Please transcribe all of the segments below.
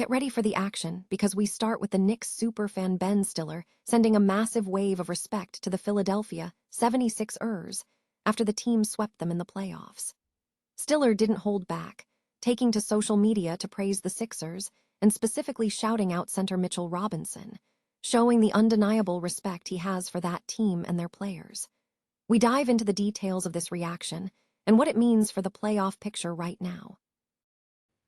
Get ready for the action because we start with the Knicks superfan Ben Stiller sending a massive wave of respect to the Philadelphia 76ers after the team swept them in the playoffs. Stiller didn't hold back, taking to social media to praise the Sixers and specifically shouting out center Mitchell Robinson, showing the undeniable respect he has for that team and their players. We dive into the details of this reaction and what it means for the playoff picture right now.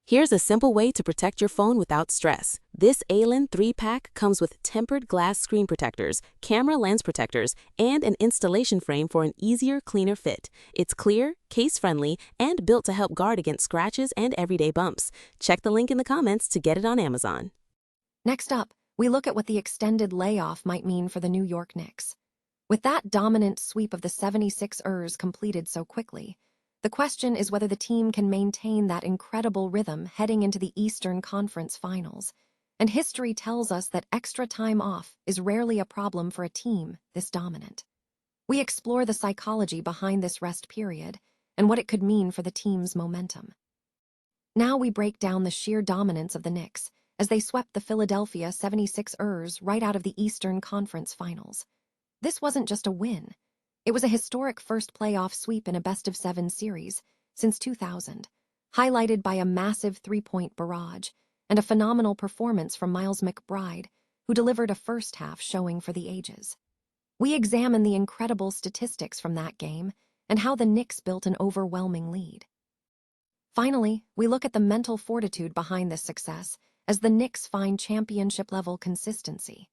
Here's a simple way to protect your phone without stress. This Allen 3-pack comes with tempered glass screen protectors, camera lens protectors, and an installation frame for an easier, cleaner fit. It's clear, case-friendly, and built to help guard against scratches and everyday bumps. Check the link in the comments to get it on Amazon. Next up, we look at what the extended layoff might mean for the New York Knicks. With that dominant sweep of the 76ers completed so quickly, the question is whether the team can maintain that incredible rhythm heading into the Eastern Conference Finals. And history tells us that extra time off is rarely a problem for a team this dominant. We explore the psychology behind this rest period and what it could mean for the team's momentum. Now we break down the sheer dominance of the Knicks as they swept the Philadelphia 76ers right out of the Eastern Conference Finals. This wasn't just a win. It was a historic first playoff sweep in a best-of-7 series since 2000, highlighted by a massive three-point barrage and a phenomenal performance from Miles McBride, who delivered a first-half showing for the ages. We examine the incredible statistics from that game and how the Knicks built an overwhelming lead. Finally, we look at the mental fortitude behind this success as the Knicks find championship-level consistency.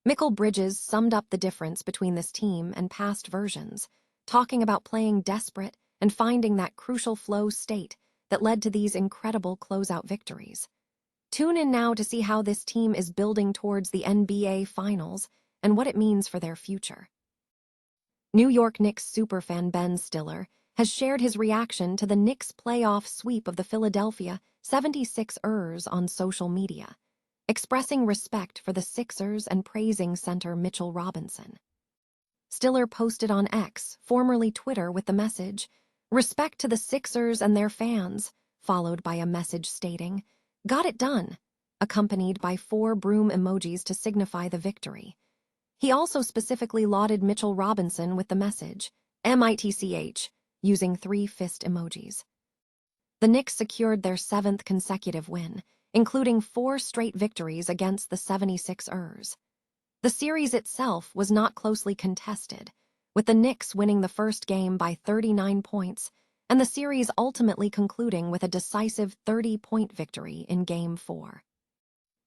Mikal Bridges summed up the difference between this team and past versions, talking about playing desperate and finding that crucial flow state that led to these incredible closeout victories. Tune in now to see how this team is building towards the NBA Finals and what it means for their future. New York Knicks superfan Ben Stiller has shared his reaction to the Knicks' playoff sweep of the Philadelphia 76ers on social media, expressing respect for the Sixers and praising center Mitchell Robinson. Stiller posted on X, formerly Twitter, with the message, "Respect to the Sixers and their fans," followed by a message stating, "Got it done," accompanied by 4 broom emojis to signify the victory. He also specifically lauded Mitchell Robinson with the message, "MITCH," using 3 fist emojis. The Knicks secured their 7th consecutive win, including 4 straight victories against the 76ers. The series itself was not closely contested, with the Knicks winning the first game by 39 points, and the series ultimately concluding with a decisive 30-point victory in Game 4.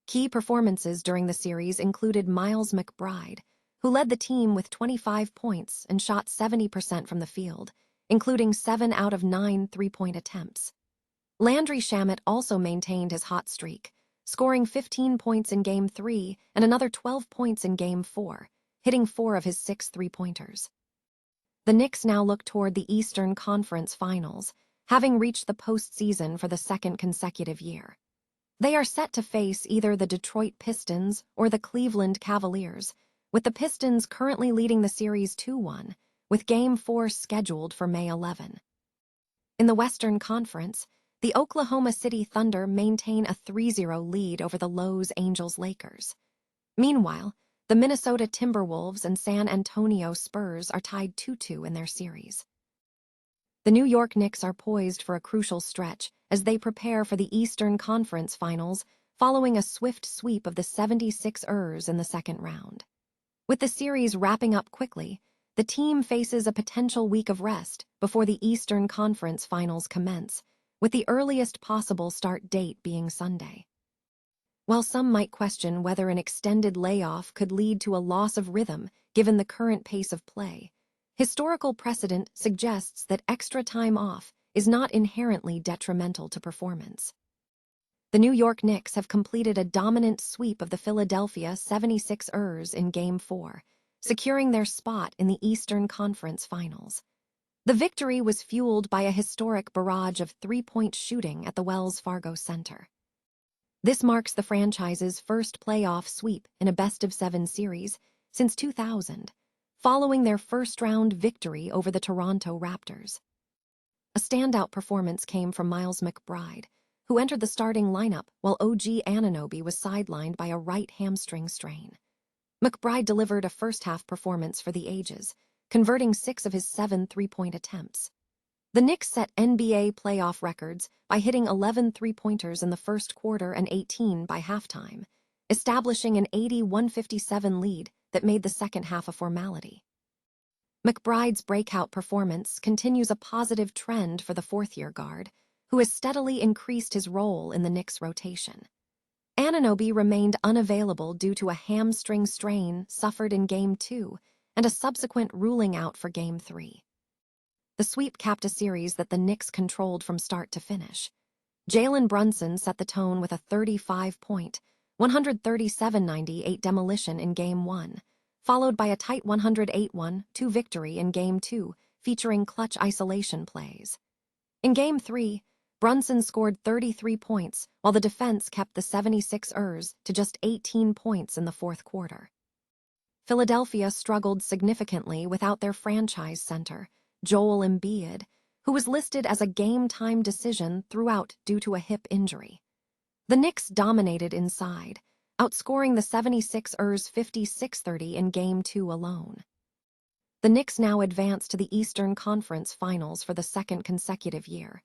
Key performances during the series included Miles McBride, who led the team with 25 points and shot 70% from the field, including 7 out of 9 three-point attempts. Landry Shamet also maintained his hot streak, scoring 15 points in Game 3 and another 12 points in Game 4, hitting 4 of his 6 three-pointers. The Knicks now look toward the Eastern Conference Finals, having reached the postseason for the 2nd consecutive year. They are set to face either the Detroit Pistons or the Cleveland Cavaliers, with the Pistons currently leading the series 2-1, with Game 4 scheduled for May 11. In the Western Conference, the Oklahoma City Thunder maintain a 3-0 lead over the Los Angeles Lakers. Meanwhile, the Minnesota Timberwolves and San Antonio Spurs are tied 2-2 in their series. The New York Knicks are poised for a crucial stretch as they prepare for the Eastern Conference Finals following a swift sweep of the 76ers in the second round. With the series wrapping up quickly, the team faces a potential week of rest before the Eastern Conference Finals commence, with the earliest possible start date being Sunday. While some might question whether an extended layoff could lead to a loss of rhythm given the current pace of play, historical precedent suggests that extra time off is not inherently detrimental to performance. The New York Knicks have completed a dominant sweep of the Philadelphia 76ers in Game 4, securing their spot in the Eastern Conference Finals. The victory was fueled by a historic barrage of three-point shooting at the Wells Fargo Center. This marks the franchise's first playoff sweep in a best-of-7 series since 2000, following their first-round victory over the Toronto Raptors. A standout performance came from Miles McBride, who entered the starting lineup while OG Anunoby was sidelined by a right hamstring strain. McBride delivered a first-half performance for the ages, converting 6 of his 7 three-point attempts. The Knicks set NBA playoff records by hitting 11 three-pointers in the first quarter and 18 by halftime, establishing an 80-157 lead that made the second half a formality. McBride's breakout performance continues a positive trend for the fourth-year guard, who has steadily increased his role in the Knicks' rotation. Anunoby remained unavailable due to a hamstring strain suffered in Game 2 and a subsequent ruling out for Game 3. The sweep capped a series that the Knicks controlled from start to finish. Jalen Brunson set the tone with a 35-point, 137-98 demolition in Game 1, followed by a tight 108-1-2 victory in Game 2, featuring clutch isolation plays. In Game 3, Brunson scored 33 points, while the defense kept the 76ers to just 18 points in the fourth quarter. Philadelphia struggled significantly without their franchise center, Joel Embiid, who was listed as a game-time decision throughout due to a hip injury. The Knicks dominated inside, outscoring the 76ers 56-30 in Game 2 alone. The Knicks now advance to the Eastern Conference Finals for the second consecutive year,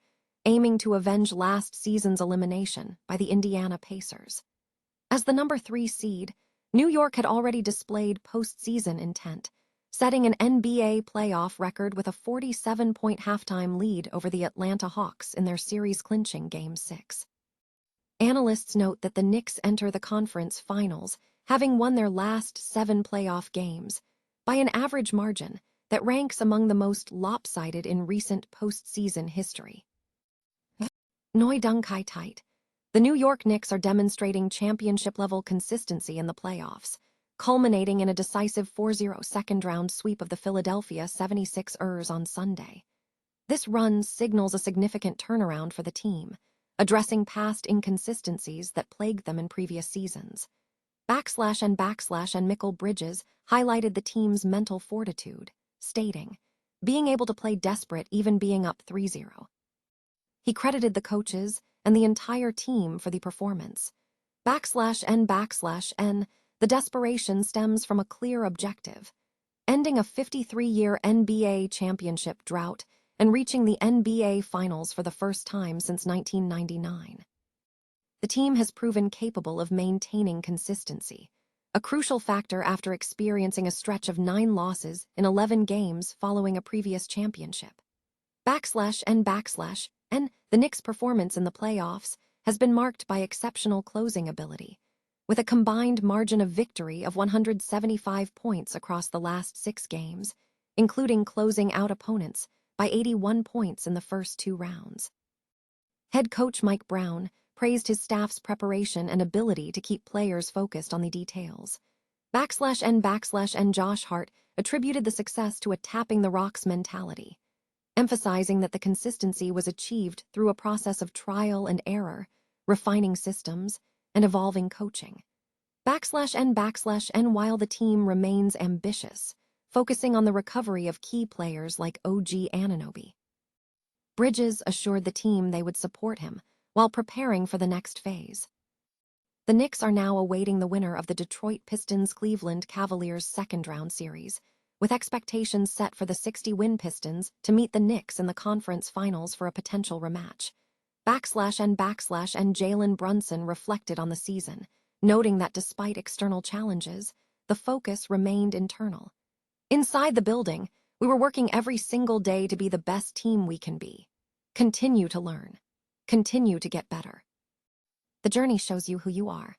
aiming to avenge last season's elimination by the Indiana Pacers. As the number 3 seed, New York had already displayed postseason intent, setting an NBA playoff record with a 47-point halftime lead over the Atlanta Hawks in their series-clinching Game 6. Analysts note that the Knicks enter the conference finals, having won their last 7 playoff games, by an average margin that ranks among the most lopsided in recent postseason history. Noi Dung Kai Tight. The New York Knicks are demonstrating championship-level consistency in the playoffs, culminating in a decisive 4-0 second-round sweep of the Philadelphia 76ers on Sunday. This run signals a significant turnaround for the team, addressing past inconsistencies that plagued them in previous seasons. And Mikal Bridges highlighted the team's mental fortitude, stating, "Being able to play desperate even being up 3-0. He credited the coaches and the entire team for the performance. And the desperation stems from a clear objective, ending a 53-year NBA championship drought and reaching the NBA Finals for the first time since 1999. The team has proven capable of maintaining consistency, a crucial factor after experiencing a stretch of 9 losses in 11 games following a previous championship. And the Knicks' performance in the playoffs has been marked by exceptional closing ability, with a combined margin of victory of 175 points across the last 6 games, including closing out opponents by 81 points in the first 2 rounds. Head coach Mike Brown praised his staff's preparation and ability to keep players focused on the details. And Josh Hart attributed the success to a tapping the rocks mentality, emphasizing that the consistency was achieved through a process of trial and error, refining systems, and evolving coaching. And while the team remains ambitious, focusing on the recovery of key players like OG Anunoby. Bridges assured the team they would support him while preparing for the next phase. The Knicks are now awaiting the winner of the Detroit Pistons-Cleveland Cavaliers second-round series, with expectations set for the 60-win Pistons to meet the Knicks in the conference finals for a potential rematch. And Jalen Brunson reflected on the season, noting that despite external challenges, the focus remained internal. "Inside the building, we were working every single day to be the best team we can be. Continue to learn. Continue to get better. The journey shows you who you are,